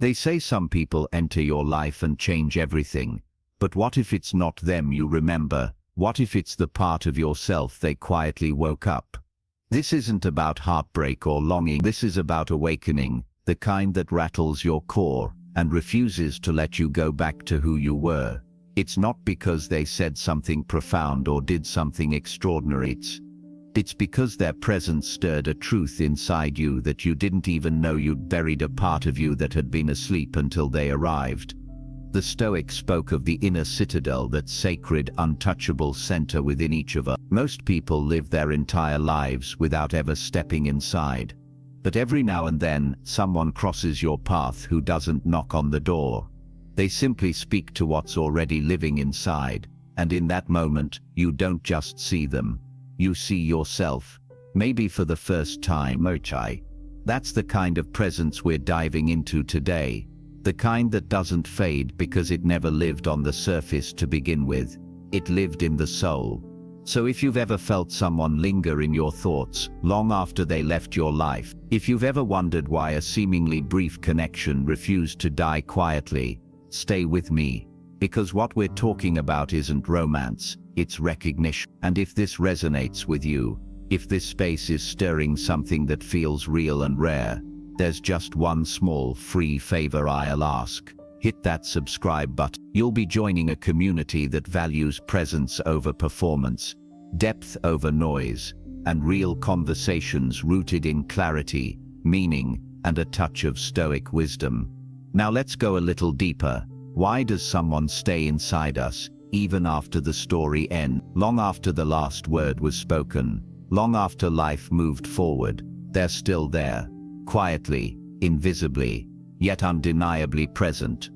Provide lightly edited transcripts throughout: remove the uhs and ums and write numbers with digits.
They say some people enter your life and change everything. But what if it's not them you remember? What if it's the part of yourself they quietly woke up? This isn't about heartbreak or longing. This is about awakening, the kind that rattles your core and refuses to let you go back to who you were. It's not because they said something profound or did something extraordinary. It's because their presence stirred a truth inside you that you didn't even know you'd buried, a part of you that had been asleep until they arrived. The Stoics spoke of the inner citadel, that sacred, untouchable center within each of us. Most people live their entire lives without ever stepping inside. But every now and then, someone crosses your path who doesn't knock on the door. They simply speak to what's already living inside, and in that moment, you don't just see them. You see yourself, maybe for the first time. That's the kind of presence we're diving into today. The kind that doesn't fade because it never lived on the surface to begin with. It lived in the soul. So if you've ever felt someone linger in your thoughts long after they left your life, if you've ever wondered why a seemingly brief connection refused to die quietly, stay with me. Because what we're talking about isn't romance, it's recognition. And if this resonates with you, if this space is stirring something that feels real and rare, there's just one small free favor I'll ask. Hit that subscribe button. You'll be joining a community that values presence over performance, depth over noise, and real conversations rooted in clarity, meaning, and a touch of Stoic wisdom. Now let's go a little deeper. Why does someone stay inside us, even after the story ends? Long after the last word was spoken, long after life moved forward, they're still there. Quietly, invisibly, yet undeniably present.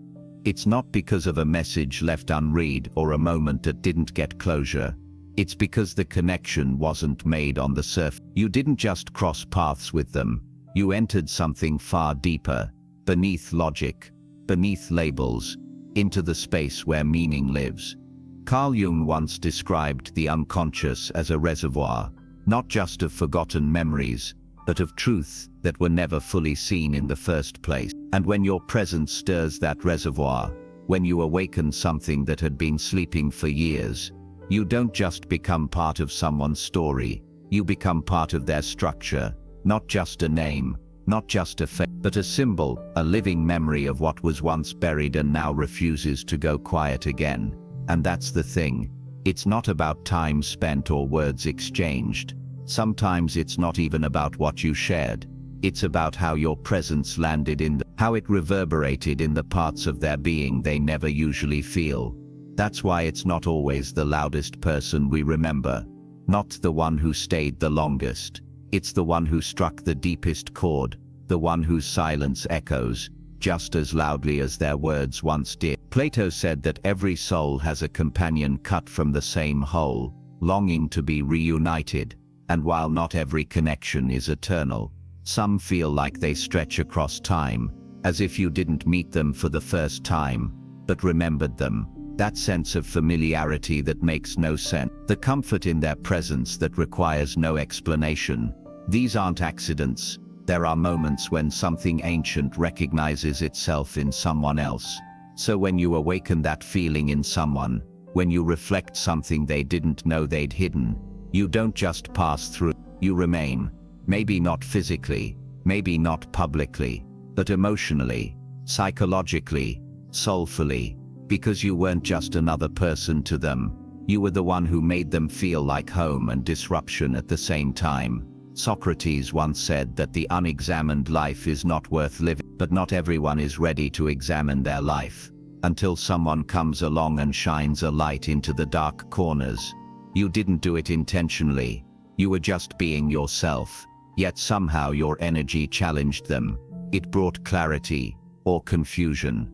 It's not because of a message left unread or a moment that didn't get closure. It's because the connection wasn't made on the surface. You didn't just cross paths with them. You entered something far deeper, beneath logic, beneath labels, into the space where meaning lives. Carl Jung once described the unconscious as a reservoir, not just of forgotten memories, but of truths that were never fully seen in the first place. And when your presence stirs that reservoir, when you awaken something that had been sleeping for years, you don't just become part of someone's story, you become part of their structure, not just a name, not just a face, but a symbol, a living memory of what was once buried and now refuses to go quiet again. And that's the thing. It's not about time spent or words exchanged. Sometimes it's not even about what you shared. It's about how your presence landed how it reverberated in the parts of their being they never usually feel. That's why it's not always the loudest person we remember, not the one who stayed the longest. It's the one who struck the deepest chord, the one whose silence echoes just as loudly as their words once did. Plato said that every soul has a companion cut from the same whole, longing to be reunited. And while not every connection is eternal, some feel like they stretch across time, as if you didn't meet them for the first time, but remembered them. That sense of familiarity that makes no sense. The comfort in their presence that requires no explanation. These aren't accidents. There are moments when something ancient recognizes itself in someone else. So when you awaken that feeling in someone, when you reflect something they didn't know they'd hidden, you don't just pass through, you remain. Maybe not physically, maybe not publicly, but emotionally, psychologically, soulfully, because you weren't just another person to them. You were the one who made them feel like home and disruption at the same time. Socrates once said that the unexamined life is not worth living, but not everyone is ready to examine their life until someone comes along and shines a light into the dark corners. You didn't do it intentionally. You were just being yourself, yet somehow your energy challenged them. It brought clarity, or confusion,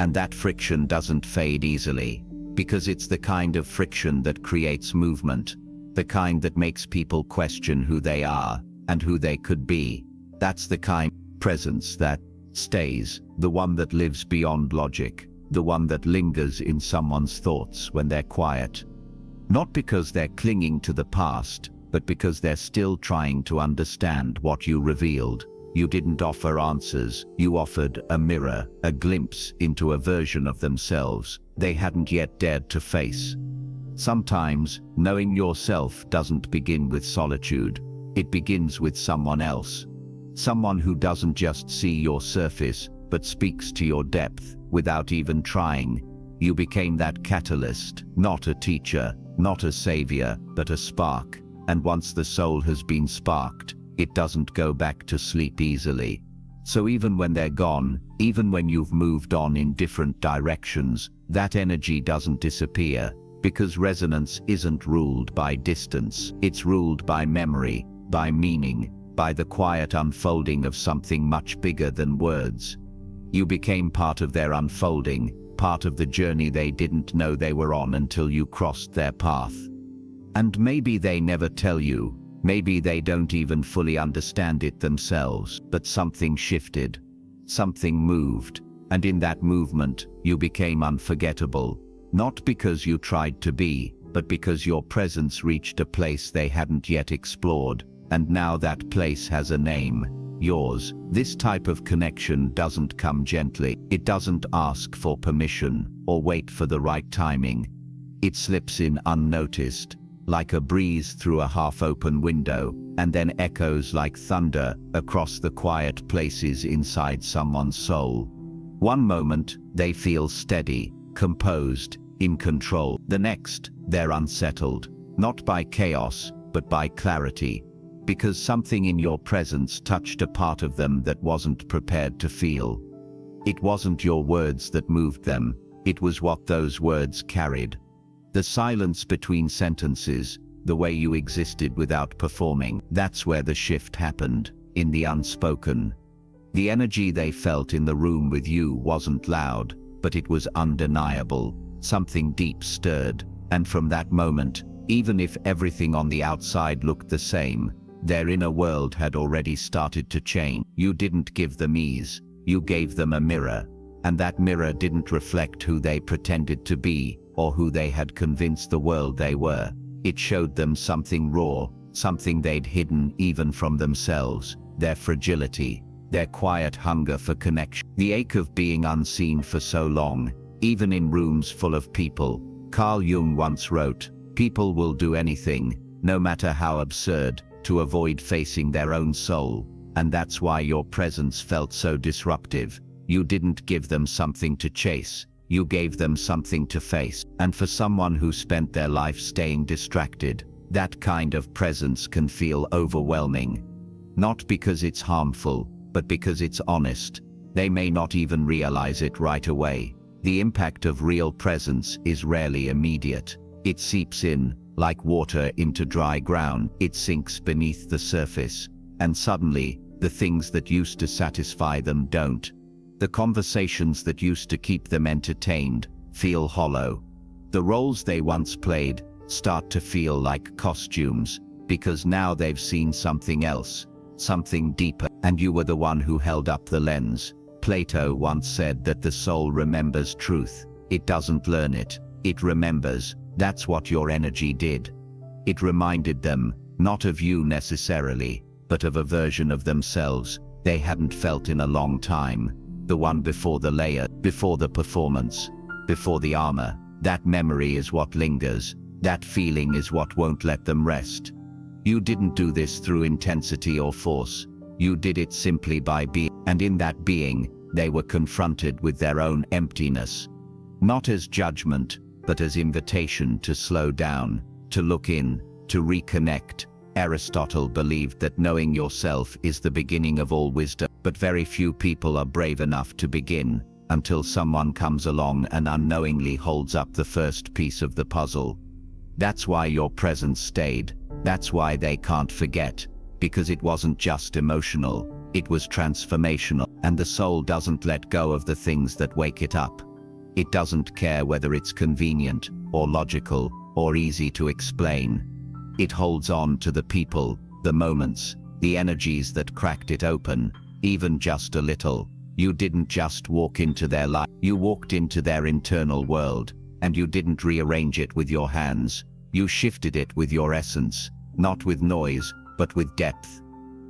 and that friction doesn't fade easily, because it's the kind of friction that creates movement, the kind that makes people question who they are, and who they could be. That's the kind of presence that stays, the one that lives beyond logic, the one that lingers in someone's thoughts when they're quiet. Not because they're clinging to the past, but because they're still trying to understand what you revealed. You didn't offer answers, you offered a mirror, a glimpse into a version of themselves they hadn't yet dared to face. Sometimes, knowing yourself doesn't begin with solitude. It begins with someone else. Someone who doesn't just see your surface, but speaks to your depth, without even trying. You became that catalyst, not a teacher, not a savior, but a spark. And once the soul has been sparked, it doesn't go back to sleep easily. So even when they're gone, even when you've moved on in different directions, that energy doesn't disappear, because resonance isn't ruled by distance. It's ruled by memory, by meaning, by the quiet unfolding of something much bigger than words. You became part of their unfolding, part of the journey they didn't know they were on until you crossed their path. And maybe they never tell you, maybe they don't even fully understand it themselves, but something shifted, something moved, and in that movement, you became unforgettable, not because you tried to be, but because your presence reached a place they hadn't yet explored, and now that place has a name, yours. This type of connection doesn't come gently. It doesn't ask for permission or wait for the right timing. It slips in unnoticed, like a breeze through a half-open window, and then echoes like thunder across the quiet places inside someone's soul. One moment, they feel steady, composed, in control. The next, they're unsettled, not by chaos, but by clarity, because something in your presence touched a part of them that wasn't prepared to feel. It wasn't your words that moved them, it was what those words carried. The silence between sentences, the way you existed without performing, that's where the shift happened, in the unspoken. The energy they felt in the room with you wasn't loud, but it was undeniable. Something deep stirred, and from that moment, even if everything on the outside looked the same, their inner world had already started to change. You didn't give them ease, you gave them a mirror, and that mirror didn't reflect who they pretended to be, or who they had convinced the world they were. It showed them something raw, something they'd hidden even from themselves, their fragility, their quiet hunger for connection, the ache of being unseen for so long, even in rooms full of people. Carl Jung once wrote, "People will do anything, no matter how absurd, to avoid facing their own soul, and that's why your presence felt so disruptive. You didn't give them something to chase, you gave them something to face." And for someone who spent their life staying distracted, that kind of presence can feel overwhelming. Not because it's harmful, but because it's honest. They may not even realize it right away. The impact of real presence is rarely immediate. It seeps in, like water into dry ground. It sinks beneath the surface, and suddenly, the things that used to satisfy them don't. The conversations that used to keep them entertained feel hollow. The roles they once played start to feel like costumes, because now they've seen something else, something deeper, and you were the one who held up the lens. Plato once said that the soul remembers truth. It doesn't learn it, it remembers. That's what your energy did. It reminded them, not of you necessarily, but of a version of themselves they hadn't felt in a long time. The one before the layer, before the performance, before the armor. That memory is what lingers. That feeling is what won't let them rest. You didn't do this through intensity or force. You did it simply by being, and in that being, they were confronted with their own emptiness. Not as judgment, but as invitation to slow down, to look in, to reconnect. Aristotle believed that knowing yourself is the beginning of all wisdom, but very few people are brave enough to begin, until someone comes along and unknowingly holds up the first piece of the puzzle. That's why your presence stayed. That's why they can't forget, because it wasn't just emotional, it was transformational. And the soul doesn't let go of the things that wake it up. It doesn't care whether it's convenient, or logical, or easy to explain. It holds on to the people, the moments, the energies that cracked it open, even just a little. You didn't just walk into their life, you walked into their internal world, and you didn't rearrange it with your hands. You shifted it with your essence, not with noise, but with depth.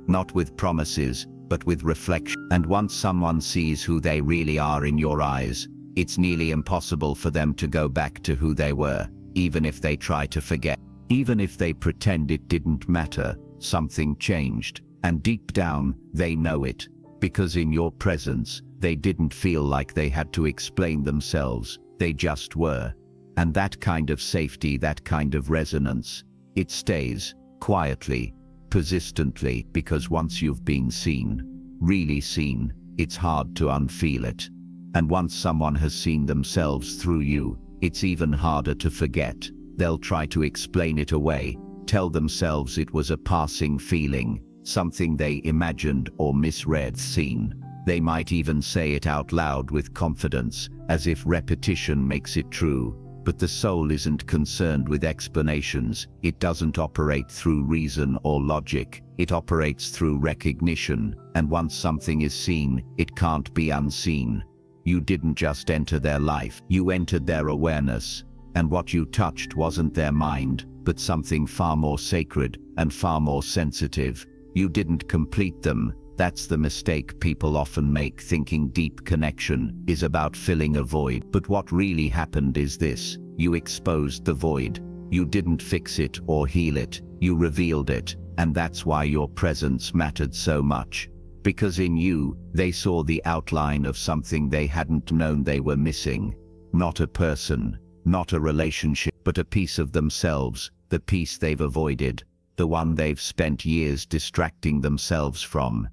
Not with promises, but with reflection. And once someone sees who they really are in your eyes, it's nearly impossible for them to go back to who they were, even if they try to forget. Even if they pretend it didn't matter, something changed, and deep down, they know it, because in your presence, they didn't feel like they had to explain themselves, they just were. And that kind of safety, that kind of resonance, it stays, quietly, persistently, because once you've been seen, really seen, it's hard to unfeel it. And once someone has seen themselves through you, it's even harder to forget. They'll try to explain it away, tell themselves it was a passing feeling, something they imagined or misread. They might even say it out loud with confidence, as if repetition makes it true. But the soul isn't concerned with explanations. It doesn't operate through reason or logic. It operates through recognition, and once something is seen, it can't be unseen. You didn't just enter their life, you entered their awareness. And what you touched wasn't their mind, but something far more sacred and far more sensitive. You didn't complete them. That's the mistake people often make, thinking deep connection is about filling a void. But what really happened is this: you exposed the void. You didn't fix it or heal it, you revealed it. And that's why your presence mattered so much. Because in you, they saw the outline of something they hadn't known they were missing. Not a person, not a relationship, but a piece of themselves, the piece they've avoided, the one they've spent years distracting themselves from.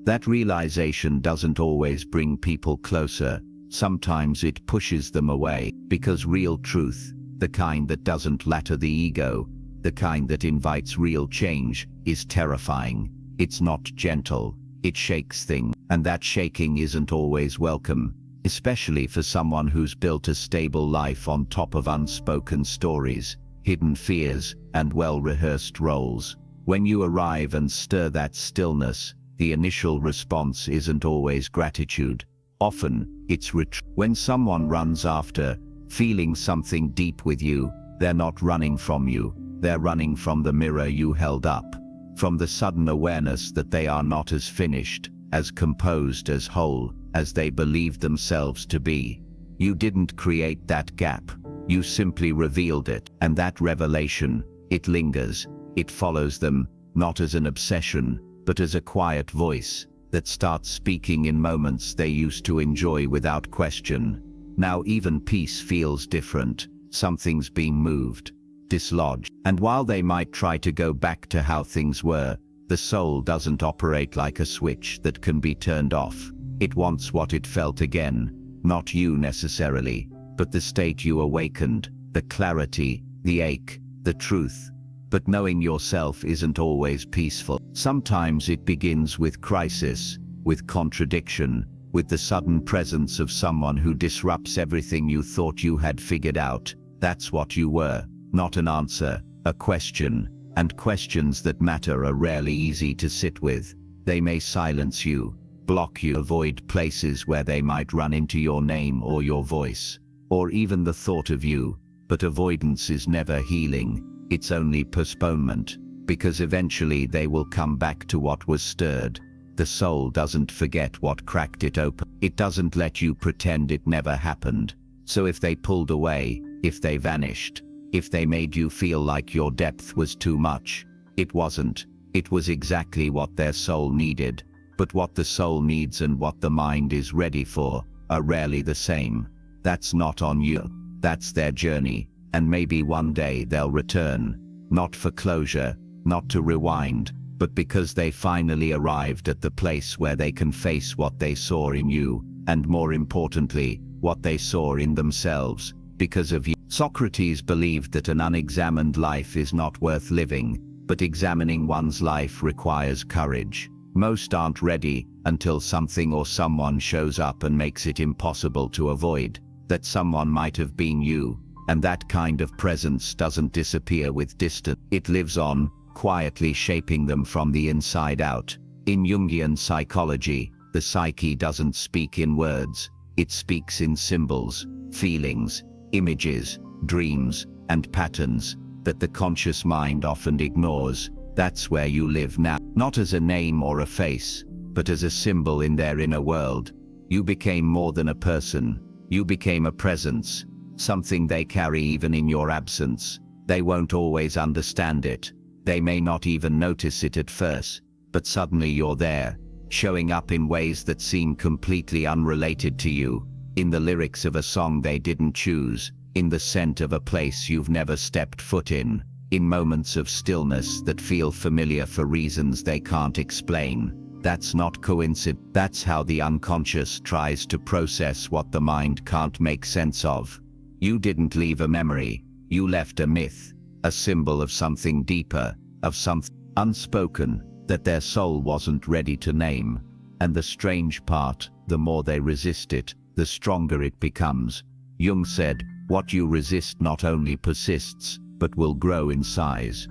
That realization doesn't always bring people closer. Sometimes it pushes them away, because real truth, the kind that doesn't flatter the ego, the kind that invites real change, is terrifying. It's not gentle, it shakes things, and that shaking isn't always welcome, especially for someone who's built a stable life on top of unspoken stories, hidden fears, and well-rehearsed roles. When you arrive and stir that stillness, the initial response isn't always gratitude. Often, it's retreat. When someone runs after, feeling something deep with you, they're not running from you, they're running from the mirror you held up, from the sudden awareness that they are not as finished, as composed, as whole, as they believed themselves to be. You didn't create that gap, you simply revealed it, and that revelation, it lingers, it follows them, not as an obsession, but as a quiet voice that starts speaking in moments they used to enjoy without question. Now even peace feels different, something's been moved, dislodged. And while they might try to go back to how things were, the soul doesn't operate like a switch that can be turned off. It wants what it felt again, not you necessarily, but the state you awakened, the clarity, the ache, the truth. But knowing yourself isn't always peaceful. Sometimes it begins with crisis, with contradiction, with the sudden presence of someone who disrupts everything you thought you had figured out. That's what you were, not an answer, a question. And questions that matter are rarely easy to sit with. They may silence you, block you, avoid places where they might run into your name or your voice, or even the thought of you. But avoidance is never healing. It's only postponement, because eventually they will come back to what was stirred. The soul doesn't forget what cracked it open. It doesn't let you pretend it never happened. So if they pulled away, if they vanished, if they made you feel like your depth was too much, it wasn't. It was exactly what their soul needed. But what the soul needs and what the mind is ready for are rarely the same. That's not on you. That's their journey. And maybe one day they'll return, not for closure, not to rewind, but because they finally arrived at the place where they can face what they saw in you, and more importantly, what they saw in themselves, because of you. Socrates believed that an unexamined life is not worth living, but examining one's life requires courage. Most aren't ready until something or someone shows up and makes it impossible to avoid. That someone might have been you. And that kind of presence doesn't disappear with distance. It lives on, quietly shaping them from the inside out. In Jungian psychology, the psyche doesn't speak in words. It speaks in symbols, feelings, images, dreams, and patterns that the conscious mind often ignores. That's where you live now. Not as a name or a face, but as a symbol in their inner world. You became more than a person. You became a presence, something they carry even in your absence. They won't always understand it. They may not even notice it at first, but suddenly you're there, showing up in ways that seem completely unrelated to you, in the lyrics of a song they didn't choose, in the scent of a place you've never stepped foot in moments of stillness that feel familiar for reasons they can't explain. That's not coincidence. That's how the unconscious tries to process what the mind can't make sense of. You didn't leave a memory. You left a myth, a symbol of something deeper, of something unspoken, that their soul wasn't ready to name. And the strange part, the more they resist it, the stronger it becomes. Jung said, what you resist not only persists, but will grow in size.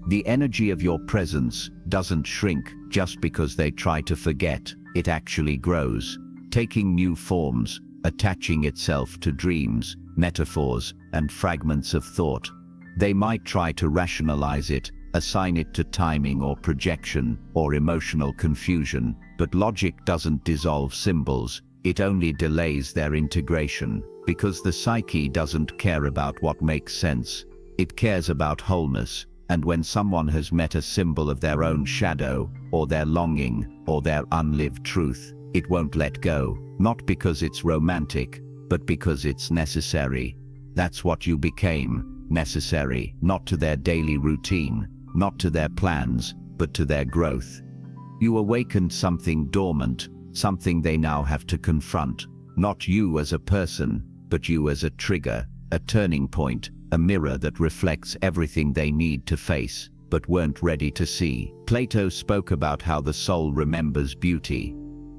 The energy of your presence doesn't shrink just because they try to forget. It actually grows, taking new forms, attaching itself to dreams, metaphors, and fragments of thought. They might try to rationalize it, assign it to timing or projection or emotional confusion, but logic doesn't dissolve symbols. It only delays their integration, because the psyche doesn't care about what makes sense. It cares about wholeness. And when someone has met a symbol of their own shadow, or their longing, or their unlived truth, it won't let go, not because it's romantic, but because it's necessary. That's what you became, necessary, not to their daily routine, not to their plans, but to their growth. You awakened something dormant, something they now have to confront, not you as a person, but you as a trigger, a turning point, a mirror that reflects everything they need to face, but weren't ready to see. Plato spoke about how the soul remembers beauty,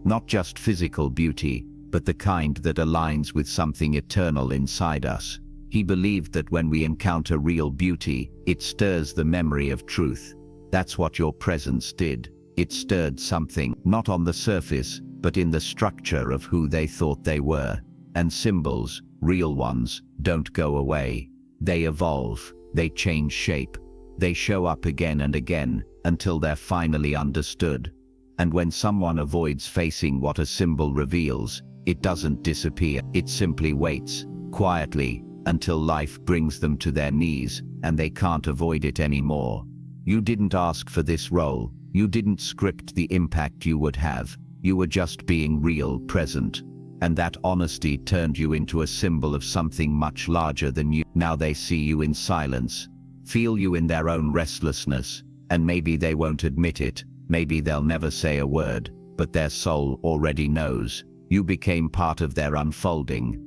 not just physical beauty, but the kind that aligns with something eternal inside us. He believed that when we encounter real beauty, it stirs the memory of truth. That's what your presence did. It stirred something, not on the surface, but in the structure of who they thought they were. And symbols, real ones, don't go away. They evolve, they change shape, they show up again and again, until they're finally understood. And when someone avoids facing what a symbol reveals, it doesn't disappear, it simply waits, quietly, until life brings them to their knees, and they can't avoid it anymore. You didn't ask for this role, you didn't script the impact you would have, you were just being real, present. And that honesty turned you into a symbol of something much larger than you. Now they see you in silence, feel you in their own restlessness, and maybe they won't admit it, maybe they'll never say a word, but their soul already knows. You became part of their unfolding.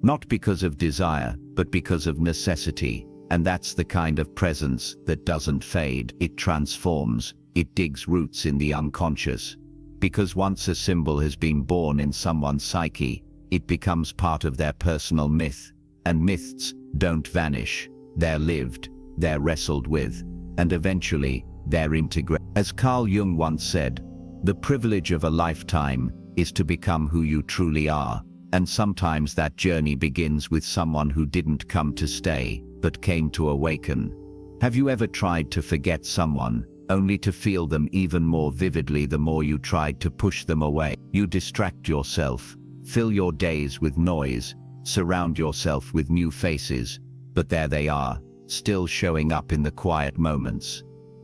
Not because of desire, but because of necessity. And that's the kind of presence that doesn't fade. It transforms, it digs roots in the unconscious. Because once a symbol has been born in someone's psyche, it becomes part of their personal myth. And myths don't vanish. They're lived, they're wrestled with, and eventually, they're integrated. As Carl Jung once said, the privilege of a lifetime is to become who you truly are. And sometimes that journey begins with someone who didn't come to stay, but came to awaken. Have you ever tried to forget someone, only to feel them even more vividly the more you tried to push them away? You distract yourself, fill your days with noise, surround yourself with new faces, but there they are, still showing up in the quiet moments.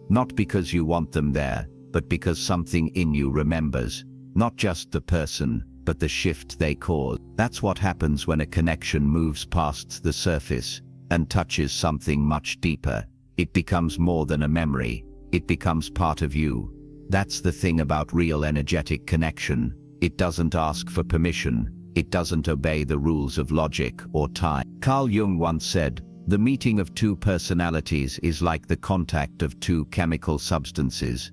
Not because you want them there, but because something in you remembers, not just the person, but the shift they cause. That's what happens when a connection moves past the surface and touches something much deeper. It becomes more than a memory. It becomes part of you. That's the thing about real energetic connection. It doesn't ask for permission. It doesn't obey the rules of logic or time. Carl Jung once said, "The meeting of two personalities is like the contact of two chemical substances.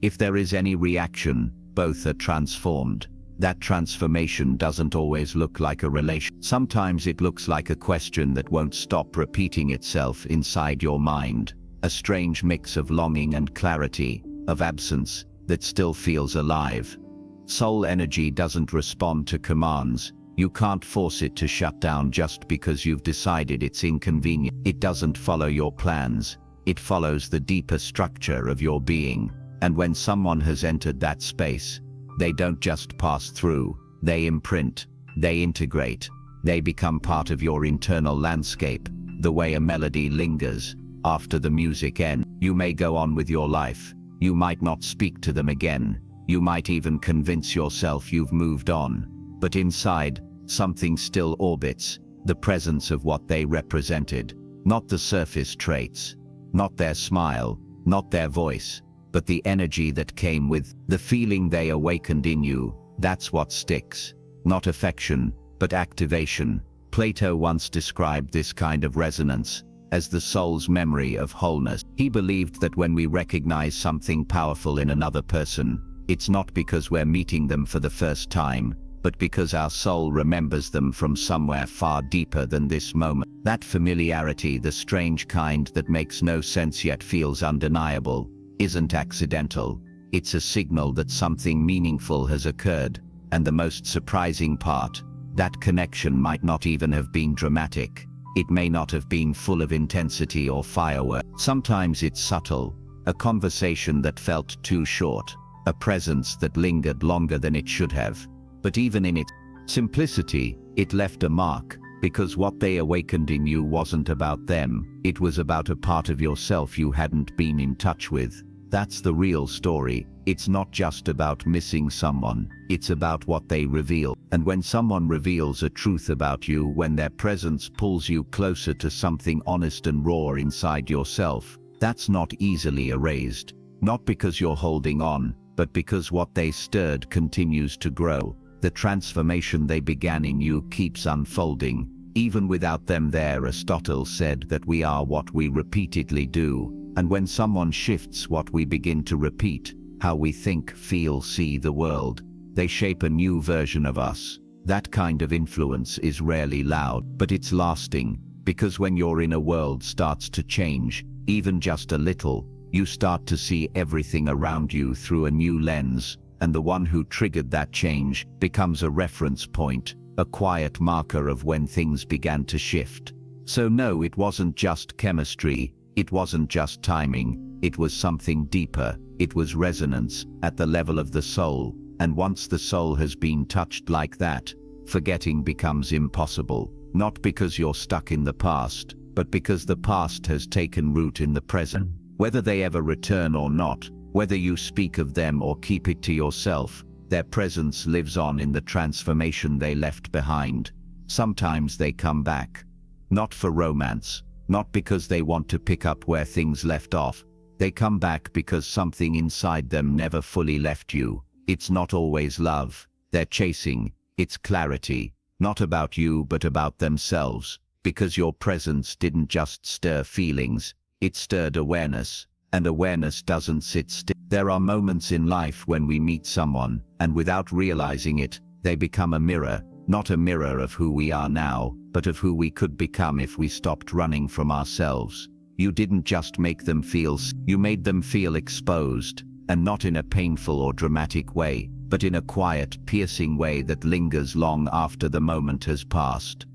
If there is any reaction, both are transformed." That transformation doesn't always look like a relation. Sometimes it looks like a question that won't stop repeating itself inside your mind. A strange mix of longing and clarity, of absence, that still feels alive. Soul energy doesn't respond to commands. You can't force it to shut down just because you've decided it's inconvenient. It doesn't follow your plans. It follows the deeper structure of your being. And when someone has entered that space, They don't just pass through, they imprint, they integrate, they become part of your internal landscape, the way a melody lingers. After the music ends, you may go on with your life. You might not speak to them again. You might even convince yourself you've moved on. But inside, something still orbits, the presence of what they represented. Not the surface traits, not their smile, not their voice, but the energy that came with the feeling they awakened in you. That's what sticks. Not affection, but activation. Plato once described this kind of resonance as the soul's memory of wholeness. He believed that when we recognize something powerful in another person, it's not because we're meeting them for the first time, but because our soul remembers them from somewhere far deeper than this moment. That familiarity, the strange kind that makes no sense yet feels undeniable, isn't accidental. It's a signal that something meaningful has occurred. And the most surprising part, that connection might not even have been dramatic. It may not have been full of intensity or fireworks. Sometimes it's subtle, a conversation that felt too short, a presence that lingered longer than it should have. But even in its simplicity, it left a mark, because what they awakened in you wasn't about them, it was about a part of yourself you hadn't been in touch with. That's the real story. It's not just about missing someone, it's about what they reveal. And when someone reveals a truth about you, when their presence pulls you closer to something honest and raw inside yourself, that's not easily erased. Not because you're holding on, but because what they stirred continues to grow. The transformation they began in you keeps unfolding. Even without them there, Aristotle said that we are what we repeatedly do. And when someone shifts what we begin to repeat, how we think, feel, see the world, they shape a new version of us. That kind of influence is rarely loud, but it's lasting, because when your inner world starts to change, even just a little, you start to see everything around you through a new lens, and the one who triggered that change becomes a reference point, a quiet marker of when things began to shift. So no, it wasn't just chemistry, it wasn't just timing, it was something deeper. It was resonance at the level of the soul, and once the soul has been touched like that, forgetting becomes impossible. Not because you're stuck in the past, but because the past has taken root in the present. Whether they ever return or not, whether you speak of them or keep it to yourself, their presence lives on in the transformation they left behind. Sometimes they come back. Not for romance, not because they want to pick up where things left off. They come back because something inside them never fully left you. It's not always love they're chasing, it's clarity, not about you but about themselves, because your presence didn't just stir feelings, it stirred awareness, and awareness doesn't sit still. There are moments in life when we meet someone, and without realizing it, they become a mirror, not a mirror of who we are now, but of who we could become if we stopped running from ourselves. You didn't just make them feel, you made them feel exposed, and not in a painful or dramatic way, but in a quiet, piercing way that lingers long after the moment has passed.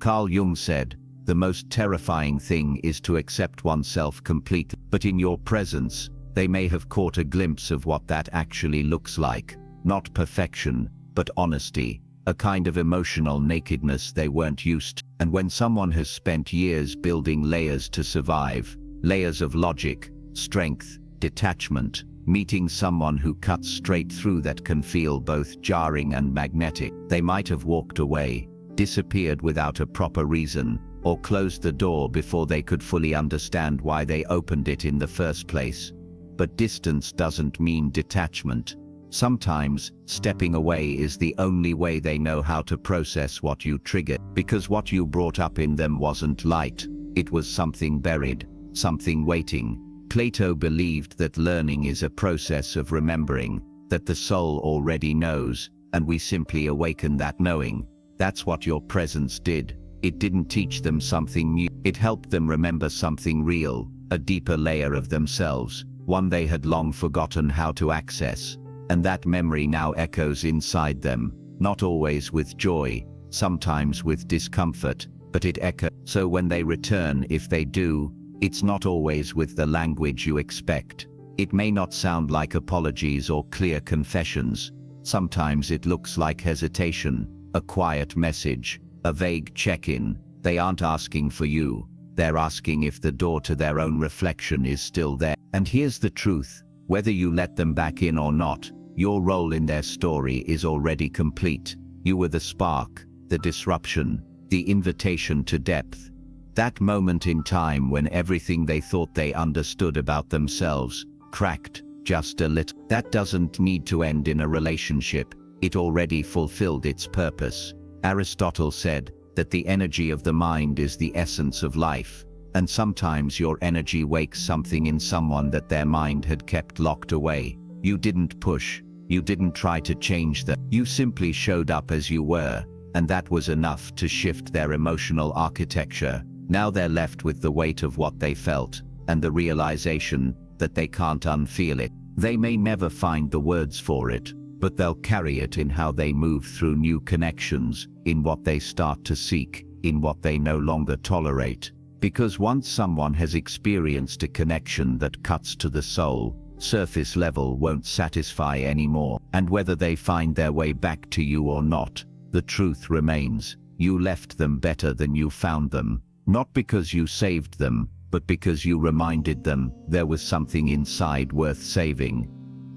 Carl Jung said, "The most terrifying thing is to accept oneself completely, but in your presence, they may have caught a glimpse of what that actually looks like. Not perfection, but honesty, a kind of emotional nakedness they weren't used to." And when someone has spent years building layers to survive, layers of logic, strength, detachment, meeting someone who cuts straight through that can feel both jarring and magnetic, they might have walked away, disappeared without a proper reason, or closed the door before they could fully understand why they opened it in the first place. But distance doesn't mean detachment. Sometimes, stepping away is the only way they know how to process what you triggered, because what you brought up in them wasn't light, it was something buried, something waiting. Plato believed that learning is a process of remembering, that the soul already knows, and we simply awaken that knowing. That's what your presence did. It didn't teach them something new, it helped them remember something real, a deeper layer of themselves, one they had long forgotten how to access. And that memory now echoes inside them, not always with joy, sometimes with discomfort, but it echoes. So when they return, if they do, it's not always with the language you expect. It may not sound like apologies or clear confessions. Sometimes it looks like hesitation, a quiet message, a vague check-in. They aren't asking for you. They're asking if the door to their own reflection is still there. And here's the truth. Whether you let them back in or not, your role in their story is already complete. You were the spark, the disruption, the invitation to depth. That moment in time when everything they thought they understood about themselves cracked just a little. That doesn't need to end in a relationship. It already fulfilled its purpose. Aristotle said that the energy of the mind is the essence of life, and sometimes your energy wakes something in someone that their mind had kept locked away. You didn't push, you didn't try to change them, you simply showed up as you were, and that was enough to shift their emotional architecture. Now they're left with the weight of what they felt, and the realization that they can't unfeel it. They may never find the words for it, but they'll carry it in how they move through new connections, in what they start to seek, in what they no longer tolerate. Because once someone has experienced a connection that cuts to the soul, surface level won't satisfy anymore. And whether they find their way back to you or not, the truth remains. You left them better than you found them. Not because you saved them, but because you reminded them there was something inside worth saving.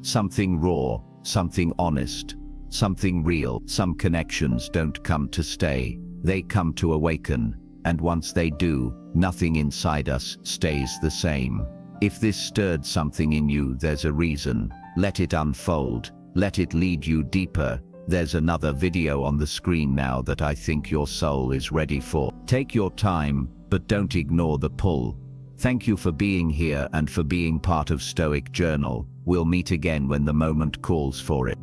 Something raw, something honest, something real. Some connections don't come to stay. They come to awaken. And once they do, nothing inside us stays the same. If this stirred something in you, there's a reason. Let it unfold. Let it lead you deeper. There's another video on the screen now that I think your soul is ready for. Take your time, but don't ignore the pull. Thank you for being here and for being part of Stoic Journal. We'll meet again when the moment calls for it.